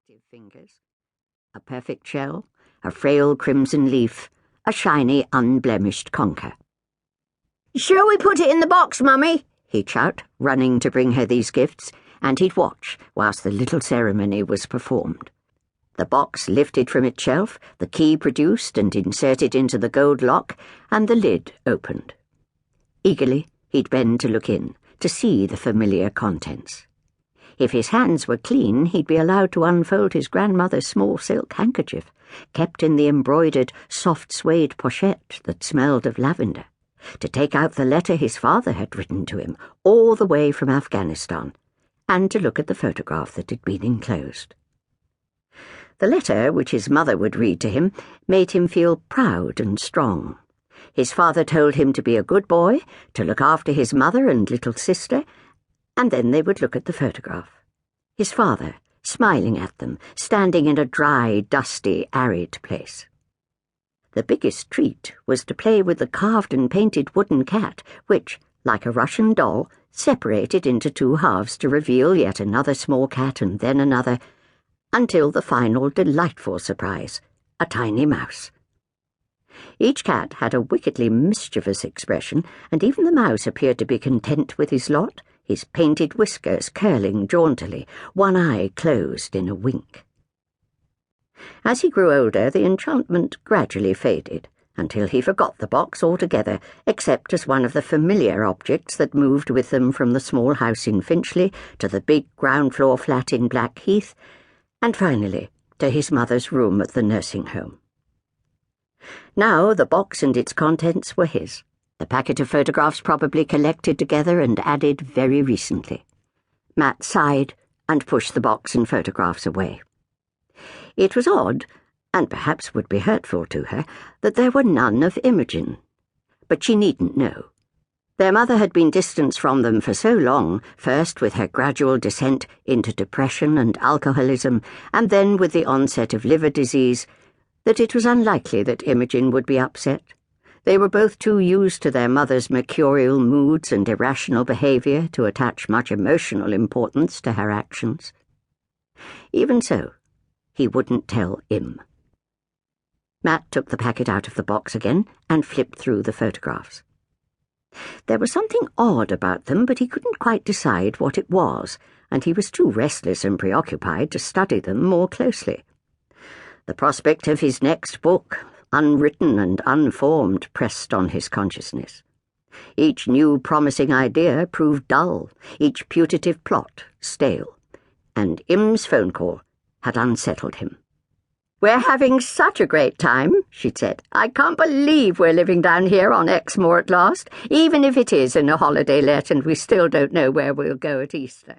active fingers. A perfect shell, a frail crimson leaf, a shiny, unblemished conker. "Shall we put it in the box, Mummy?" he'd shout, running to bring her these gifts, and he'd watch whilst the little ceremony was performed. The box lifted from its shelf, the key produced and inserted into the gold lock, and the lid opened. Eagerly, he'd bend to look in, to see the familiar contents. If his hands were clean, he'd be allowed to unfold his grandmother's small silk handkerchief, kept in the embroidered, soft suede pochette that smelled of lavender, to take out the letter his father had written to him, all the way from Afghanistan, and to look at the photograph that had been enclosed. The letter, which his mother would read to him, made him feel proud and strong. His father told him to be a good boy, to look after his mother and little sister, and then they would look at the photograph. His father, smiling at them, standing in a dry, dusty, arid place. The biggest treat was to play with the carved and painted wooden cat, which, like a Russian doll, separated into two halves to reveal yet another small cat and then another, until the final delightful surprise, a tiny mouse. Each cat had a wickedly mischievous expression, and even the mouse appeared to be content with his lot, his painted whiskers curling jauntily, one eye closed in a wink. As he grew older, the enchantment gradually faded, until he forgot the box altogether, except as one of the familiar objects that moved with them from the small house in Finchley to the big ground-floor flat in Blackheath, and finally to his mother's room at the nursing home. Now the box and its contents were his, the packet of photographs probably collected together and added very recently. Matt sighed and pushed the box and photographs away. It was odd, and perhaps would be hurtful to her, that there were none of Imogen. But she needn't know. Their mother had been distanced from them for so long, first with her gradual descent into depression and alcoholism, and then with the onset of liver disease, that it was unlikely that Imogen would be upset. They were both too used to their mother's mercurial moods and irrational behaviour to attach much emotional importance to her actions. Even so, he wouldn't tell Im. Matt took the packet out of the box again and flipped through the photographs. There was something odd about them, but he couldn't quite decide what it was, and he was too restless and preoccupied to study them more closely. The prospect of his next book, unwritten and unformed, pressed on his consciousness. Each new promising idea proved dull, each putative plot stale, and Im's phone call had unsettled him. "We're having such a great time," she'd said. "I can't believe we're living down here on Exmoor at last, even if it is in a holiday let and we still don't know where we'll go at Easter."